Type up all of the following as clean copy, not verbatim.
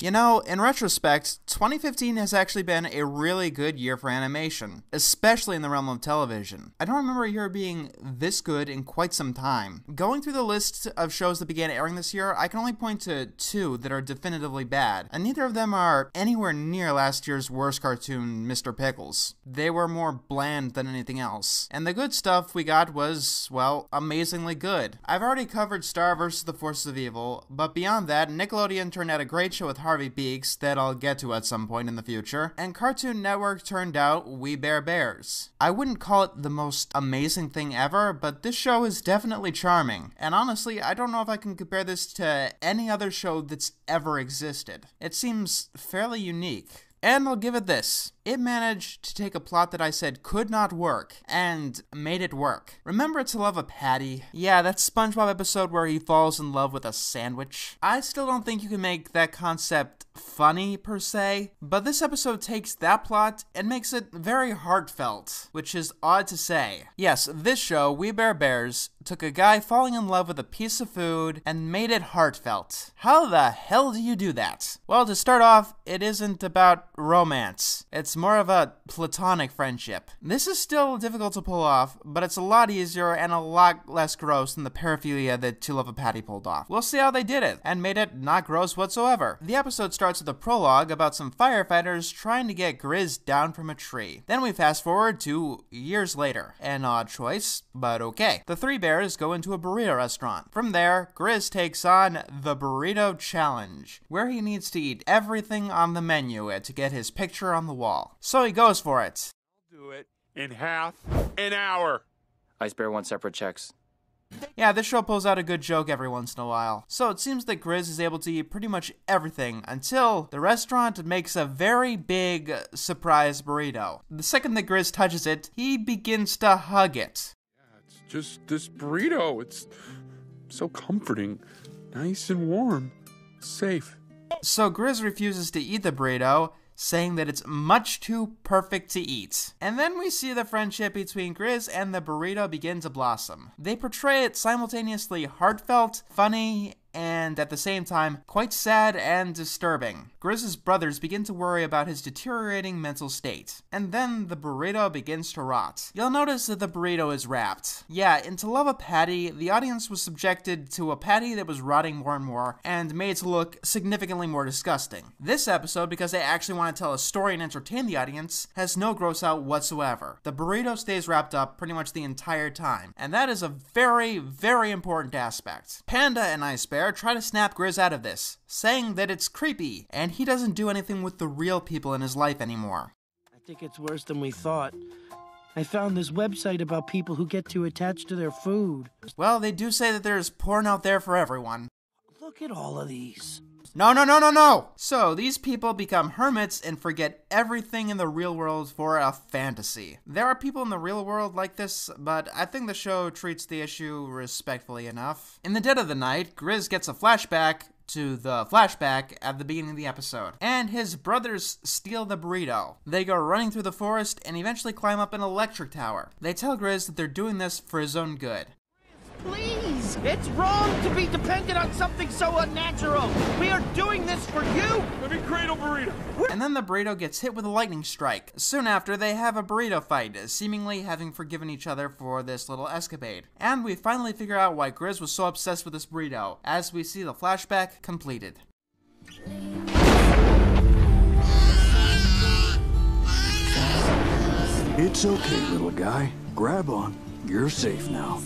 You know, in retrospect, 2015 has actually been a really good year for animation, especially in the realm of television. I don't remember a year being this good in quite some time. Going through the list of shows that began airing this year, I can only point to two that are definitively bad, and neither of them are anywhere near last year's worst cartoon, Mr. Pickles. They were more bland than anything else. And the good stuff we got was, well, amazingly good. I've already covered Star vs. the Forces of Evil, but beyond that, Nickelodeon turned out a great show with Harvey Beaks that I'll get to at some point in the future, and Cartoon Network turned out We Bare Bears. I wouldn't call it the most amazing thing ever, but this show is definitely charming, and honestly, I don't know if I can compare this to any other show that's ever existed. It seems fairly unique. And I'll give it this. It managed to take a plot that I said could not work, and made it work. Remember To Love a Patty? Yeah, that SpongeBob episode where he falls in love with a sandwich. I still don't think you can make that concept funny, per se, but this episode takes that plot and makes it very heartfelt, which is odd to say. Yes, this show, We Bare Bears, took a guy falling in love with a piece of food and made it heartfelt. How the hell do you do that? Well, to start off, it isn't about romance. It's more of a platonic friendship. This is still difficult to pull off, but it's a lot easier and a lot less gross than the paraphilia that To Love a Patty pulled off. We'll see how they did it, and made it not gross whatsoever. The episode starts with a prologue about some firefighters trying to get Grizz down from a tree. Then we fast forward to years later. An odd choice, but okay. The three bears go into a burrito restaurant. From there, Grizz takes on the Burrito Challenge, where he needs to eat everything on the menu to get his picture on the wall. So he goes for it. I'll do it in half an hour. Ice Bear wants separate checks. Yeah, this show pulls out a good joke every once in a while. So it seems that Grizz is able to eat pretty much everything until the restaurant makes a very big surprise burrito. The second that Grizz touches it, he begins to hug it. Yeah, it's just this burrito. It's so comforting, nice and warm, safe. So Grizz refuses to eat the burrito, saying that it's much too perfect to eat. And then we see the friendship between Grizz and the burrito begin to blossom. They portray it simultaneously heartfelt, funny, and at the same time, quite sad and disturbing. Grizz's brothers begin to worry about his deteriorating mental state. And then the burrito begins to rot. You'll notice that the burrito is wrapped. Yeah, in To Love a Patty, the audience was subjected to a patty that was rotting more and more, and made to look significantly more disgusting. This episode, because they actually want to tell a story and entertain the audience, has no gross out whatsoever. The burrito stays wrapped up pretty much the entire time, and that is a very, very important aspect. Panda and Ice Bear try to snap Grizz out of this, saying that it's creepy, and he doesn't do anything with the real people in his life anymore. I think it's worse than we thought. I found this website about people who get too attached to their food. Well, they do say that there's porn out there for everyone. Look at all of these. No! So, these people become hermits and forget everything in the real world for a fantasy. There are people in the real world like this, but I think the show treats the issue respectfully enough. In the dead of the night, Grizz gets a flashback to the flashback at the beginning of the episode, and his brothers steal the burrito. They go running through the forest and eventually climb up an electric tower. They tell Grizz that they're doing this for his own good. Please! It's wrong to be dependent on something so unnatural! We are doing this for you! Let me cradle burrito. And then the burrito gets hit with a lightning strike. Soon after, they have a burrito fight, seemingly having forgiven each other for this little escapade. And we finally figure out why Grizz was so obsessed with this burrito, as we see the flashback completed. It's okay, little guy. Grab on. You're safe now.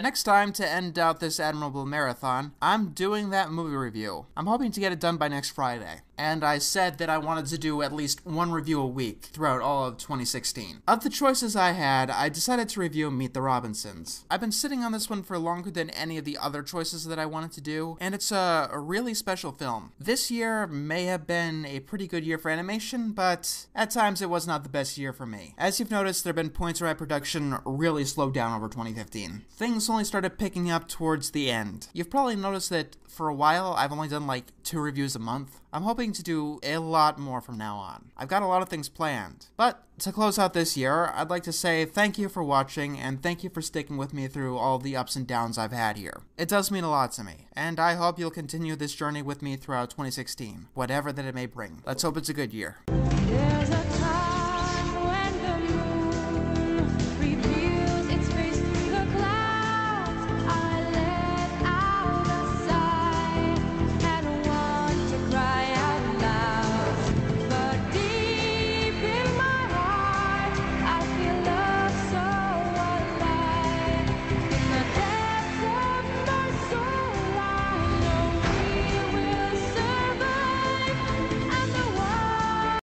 Next time, to end out this Admirable marathon, I'm doing that movie review. I'm hoping to get it done by next Friday. And I said that I wanted to do at least one review a week throughout all of 2016. Of the choices I had, I decided to review Meet the Robinsons. I've been sitting on this one for longer than any of the other choices that I wanted to do, and it's a really special film. This year may have been a pretty good year for animation, but at times it was not the best year for me. As you've noticed, there have been points where my production really slowed down over 2015. Things only started picking up towards the end. You've probably noticed that for a while, I've only done like 2 reviews a month. I'm hoping hoping to do a lot more from now on. I've got a lot of things planned. But to close out this year, I'd like to say thank you for watching, and thank you for sticking with me through all the ups and downs I've had here. It does mean a lot to me, and I hope you'll continue this journey with me throughout 2016, whatever that it may bring. Let's hope it's a good year. There's a